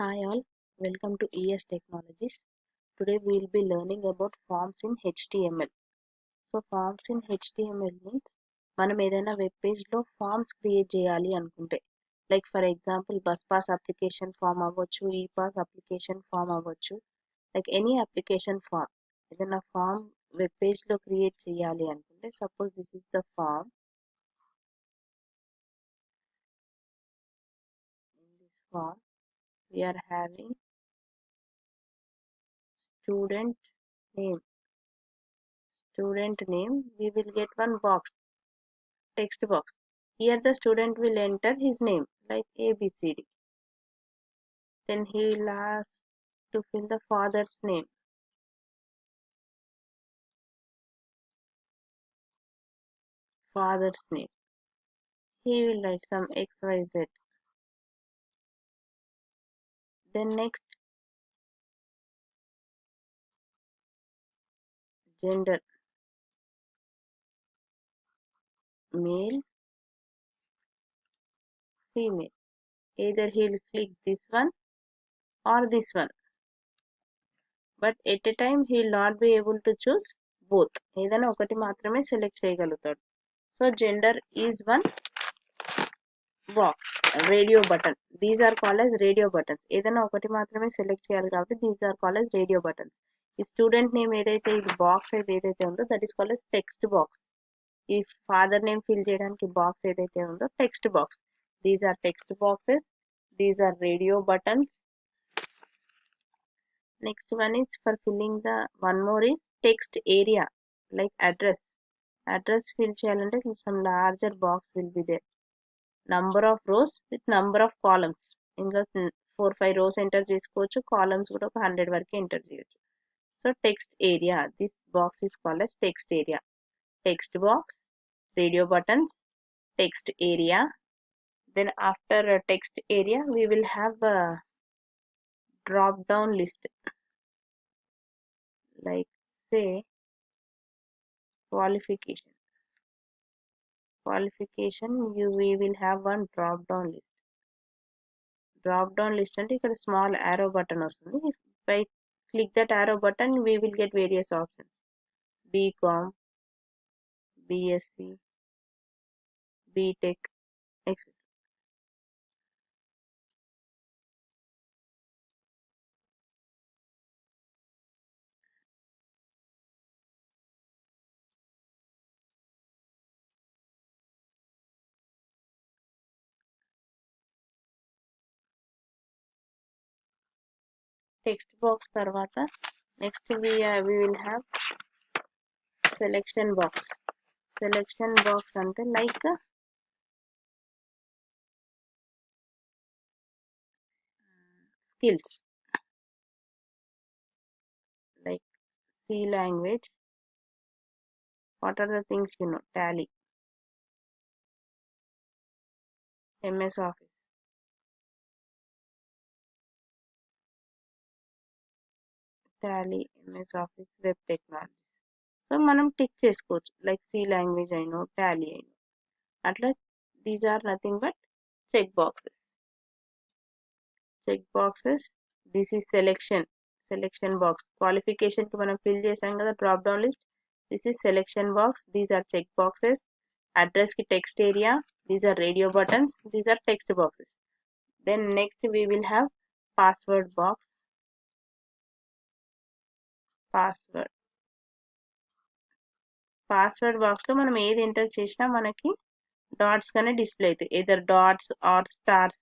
Hi all, welcome to ES Technologies. Today we will be learning about forms in HTML. So forms in HTML means మనం ఏదైనా web పేజ్లో forms create చేయాలి అనుకుంటే like for example bus pass application form అవ్వచ్చు, ఈ pass application form అవ్వచ్చు, like any application form ఏదైనా form web పేజ్లో క్రియేట్ చేయాలి అనుకుంటే suppose this is the form. In this form we are having student name. We will get one box, text box. Here the student will enter his name like ABCD. Then he will ask to fill the father's name. Father's name. He will write some XYZ. Then next, gender. Male, female. Either he will click this one or this one. But at a time he will not be able to choose both. ఏదైనా ఒకటి మాత్రమే select చేయగలుగుతాడు. So gender is one box. Radio button, these are called as radio buttons. ఏదైనా ఒకటి మాత్రమే select చేయాలి కాబట్టి these are called as radio buttons. ఈ స్టూడెంట్ నేమ్ ఏదైతే ఇది బాక్స్ అయితే ఏదైతే ఉందో that is called as text box. ఈ ఫాదర్ నేమ్ ఫిల్ చేయడానికి బాక్స్ ఏదైతే ఉందో text box. These are text boxes, these are radio buttons. Next one is for filling the one more is text area like address. Address fill చేయాలంటే some larger box will be there. Number of rows with number of columns. ఇందులో 4-5 rows enter చేసుకోవచ్చు, columns కూడా ఒక 100 వరకు enter చేయొచ్చు. So text area, this box is called as text area. Text box, radio buttons, text area. Then after text area we will have a drop down list, like say qualification. We will have one drop down list. Drop down list అంటే ఇక్కడ small arrow button వస్తుంది. If I click that arrow button we will get various options. BCom, BSc, BTech, etc. Text box తర్వాత next we will have selection box. Selection box అంటే like skills, like C language. What are the things you know? Tally, MS Office, Tally, MS Office, Web Technologies. So మనం tick చేసుకోవచ్చు like C language అయినో Tally అయినో అట్లా. These are nothing but check boxes. This is selection box. Qualification కి మనం fill చేసాం కదా drop down list. This is selection box, these are check boxes. Address కి text area, these are radio buttons, these are text boxes. Then next we will have password box. Password box లో మనం ఏది enter చేసినా మనకి dots గానే display అవుతాయి, either dots or stars.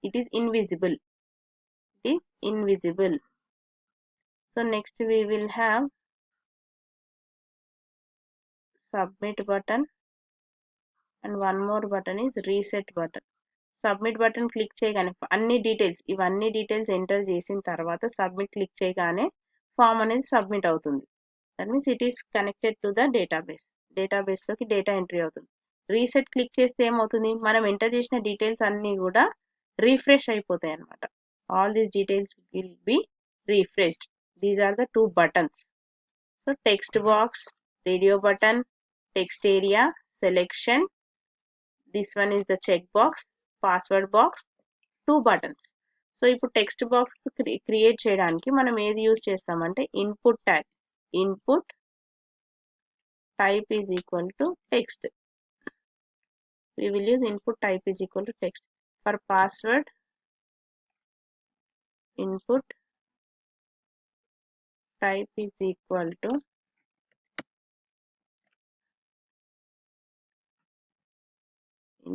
It is invisible. So next we will have submit button and one more button is reset button. Submit button click చేయగానే ఇవన్నీ details enter చేసిన తర్వాత సబ్మిట్ క్లిక్ చేయగానే form అనేది submit అవుతుంది. That means it is connected to the database లోకి data entry అవుతుంది. Reset click చేస్తే ఏమవుతుంది, మనం ఎంటర్ చేసిన డీటెయిల్స్ అన్నీ కూడా రీఫ్రెష్ అయిపోతాయి అన్నమాట. All these details will be refreshed. These are the two buttons. So text box, radio button, text area, selection. This one is the check box, password box, two buttons. So ఇప్పుడు text box create చేయడానికి మనం ఏది use చేస్తామంటే input tag. Input type is equal to text. We will use input type is equal to text. For password, input type is equal to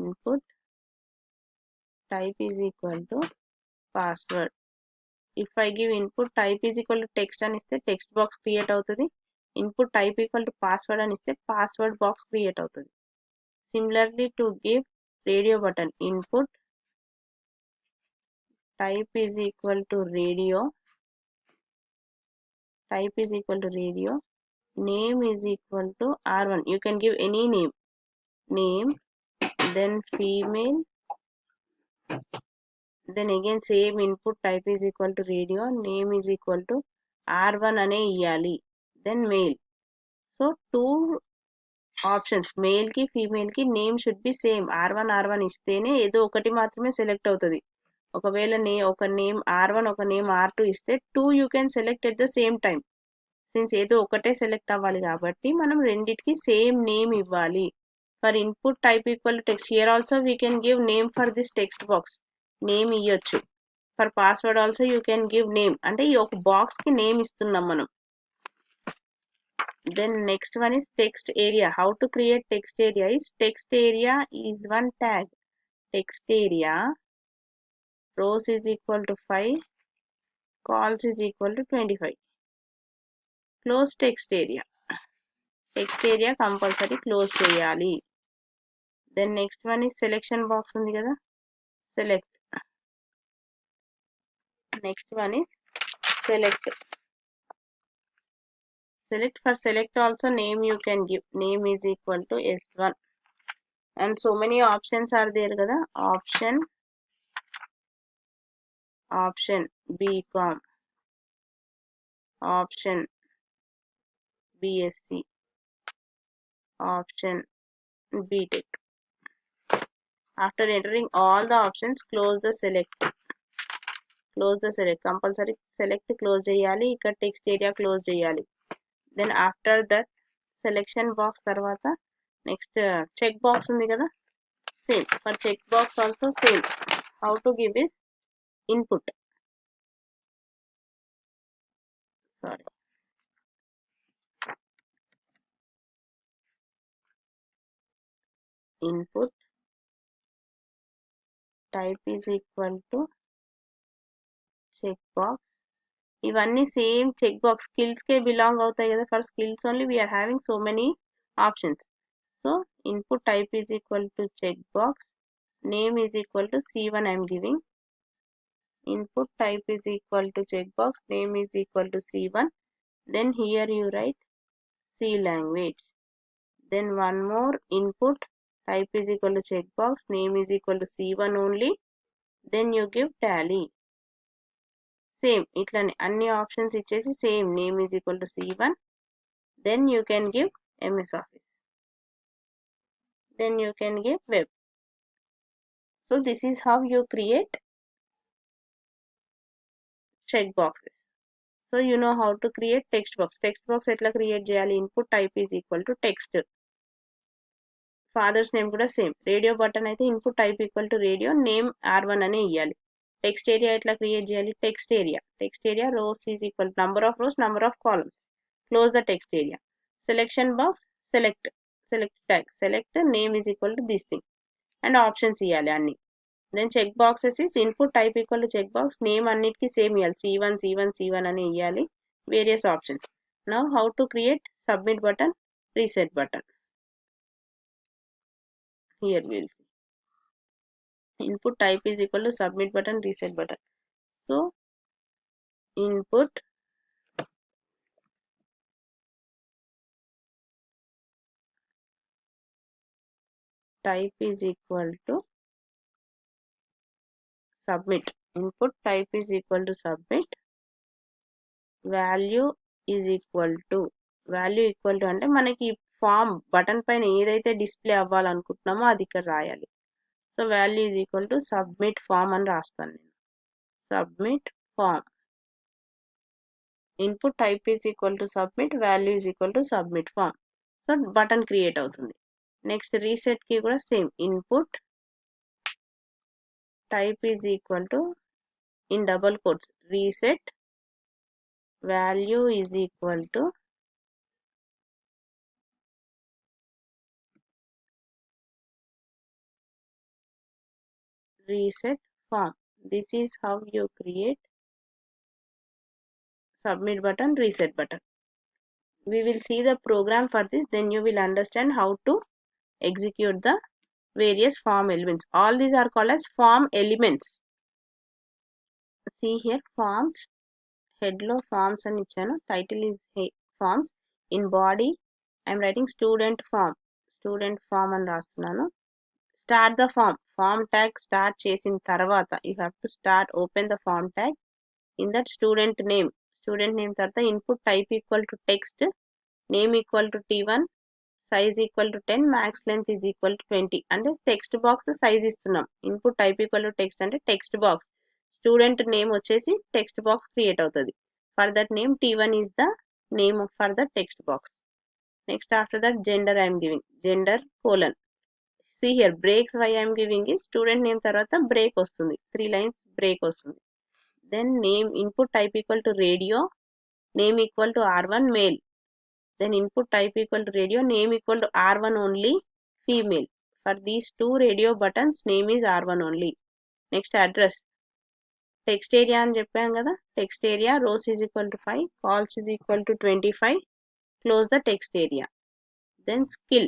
input type is equal to password. If I give input type is equal to text and iste text box create అవుతుంది. Input type equal to password and iste password box create అవుతుంది. Similarly, to give radio button, input type is equal to radio, type is equal to radio, name is equal to R1. You can give any name, then female, then again same input type is equal to radio, name is equal to R1 అనే ఇయ్యాలి, then male. So two options, male కి female కి name should be same. R1 ఇస్తేనే ఏదో ఒకటి మాత్రమే select అవుతుంది. ఒకవేళ ఒక నేమ్ R1 ఒక నేమ్ R2 ఇస్తే 2 you can select at the same time. Since ఏదో ఒకటే సెలెక్ట్ అవ్వాలి కాబట్టి మనం రెండిటికి సేమ్ నేమ్ ఇవ్వాలి. For input type equal to text, here also we can give name for this text box, name ఇవ్వచ్చు. For password also you can give name, అంటే ఈ ఒక బాక్స్ కి నేమ్ ఇస్తున్నాం మనం. Then next one is text area. How to create text area is text area is one tag. Text area rows is equal to 5, calls is equal to 25. Close text area. Text area compulsory close చేయాలి. Then next one is selection box ఉంది కదా, select. Next one is select. Select, for select also name you can give, name is equal to S1. And so many options are there kada, option BCom, option BSc, option BTech. After entering all the options, close the select. Close the select, compulsory select close చేయాలి, ఇక్కడ text area close చేయాలి. Then after that selection box తర్వాత next check box ఉంది కదా, same. For check box also same. How to give is input, sorry, input type is equal to check box. ఇవన్నీ same check box skills కే belong అవుతాయి కదా. For skills only we are having so many options. So input type is equal to check box, name is equal to C1 I'm giving. Input type is equal to checkbox, name is equal to C1. Then here you write C language. Then one more, input type is equal to checkbox, name is equal to C1 only. Then you give tally. Same ఇట్లానే అన్ని options ఇచ్చేసి same name is equal to C1. Then you can give MS Office. Then you can give web. So this is how you create check boxes. So you know how to create text box. Text box ఎట్లా create చేయాలి, input type is equal to text, father's name కూడా సేమ్. Radio button అయితే input type equal to radio, name R1 అనే ఇవ్వాలి. Text area ఎట్లా create చేయాలి, text area rows is equal number of rows, number of columns. Close the text area. Selection box select tag, select name is equal to this thing and options ఇవ్వాలి అన్ని. Then check boxes is input type equal to check box, name అన్నిటికీ same ఇవ్వాలి, C1 అని ఇవ్వాలి, various options. Now how to create submit button, reset button. Here we'll see. Input type is equal to submit button, reset button. So input type is equal to submit. Input type is equal to submit. Value is equal to అంటే మనకి form button పైన ఏదైతే display అవ్వాలనుకుంటున్నామో అది ఇక్కడ రాయాలి. So value is equal to submit form అని రాస్తాను నేను. submit form. Input type is equal to submit, value is equal to submit form. So button create అవుతుంది. Next reset కి కూడా same, input type is equal to in double quotes reset, value is equal to reset form. This is how you create submit button, reset button. We will see the program for this, then you will understand how to execute the various form elements. All these are called as form elements. See here, forms, head lo forms అని ఇచ్చాను, title is forms. In body I am writing student form అని రాస్తున్నాను. Start the form tag start చేసిన తర్వాత you have to open the form tag. In that student name తర్వాత input type equal to text, name equal to t1, size equal to 10, max length is equal to 20. అంటే text box size ఇస్తున్నాం. Input type equal to text అంటే text box, student name వచ్చేసి text box create అవుతుంది. For that name t1 is the name for the text box. Next after that gender I'm giving gender colon. see here breaks why I am giving is student name తర్వాత break వస్తుంది, 3 lines break వస్తుంది. then name input type equal to radio, name equal to r1 male. then input type equal to radio, name equal to r1 only female. For these two radio buttons name is r1 only. next address, text area అని చెప్పాం కదా, text area rows is equal to 5, calls is equal to 25, close the text area. then skill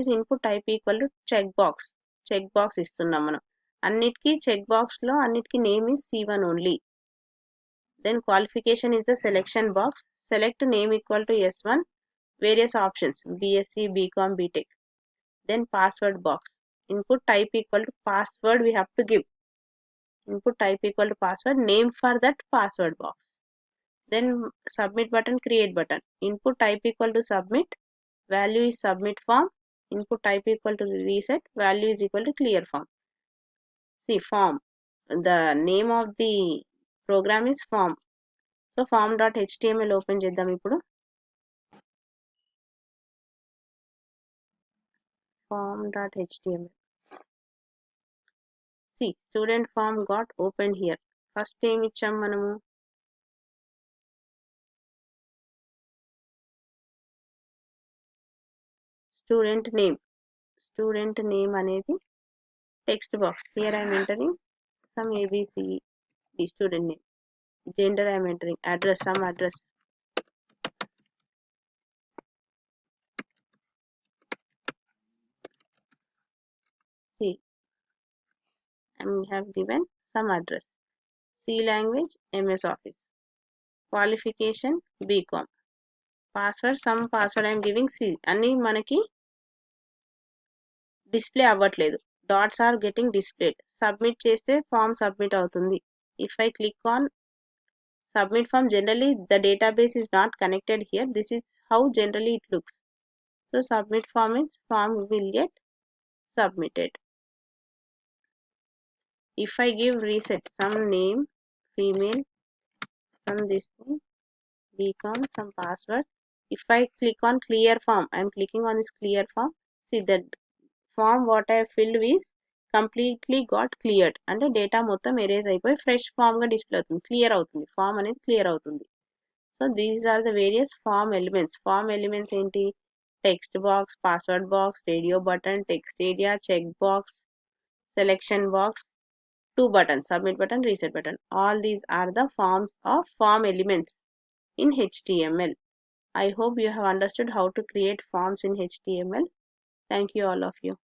is input type equal to check box ఇస్తున్నాం మనం అన్నిటికీ check box లో అన్నిటికీ name is c1 only. then qualification is the selection box, select name equal to s1, various options bsc, bcom, btech. then password box, input type equal to password we have to give, input type equal to password, name for that password box. then submit button, create button, input type equal to submit, value is submit form, input type equal to reset, value is equal to clear form. see form, the name of the program is form. so form.html open చేద్దాం ఇప్పుడు. form.html. see student form got opened here. first ఏమి ఇచ్చాం మనము, student name అనేది text box. Here I'm entering some abc, the student name. gender I am entering, address some address. see I have given some address. C language MS Office. qualification bcom. password some password I am giving C. అన్ని మనకి display అవ్వట్లేదు, dots are getting displayed. Submit చేస్తే form submit అవుతుంది. If I click on submit form, generally the database is not connected here. This is how generally it looks. so submit form is form will get submitted. if I give reset some name female, some this thing bcom, some password. if I click on clear form, I am clicking on this clear form. see that form what I filled is completely got cleared అంటే data మొత్తం erase అయిపోయి fresh form గా display అవుతుంది, clear అవుతుంది, form అనేది clear అవుతుంది. So these are the various form elements. Form elements ఏంటి, text box, password box, radio button, text area, check box, selection box, two buttons, submit button, reset button. all these are the forms of form elements in HTML. I hope you have understood how to create forms in HTML. Thank you all of you.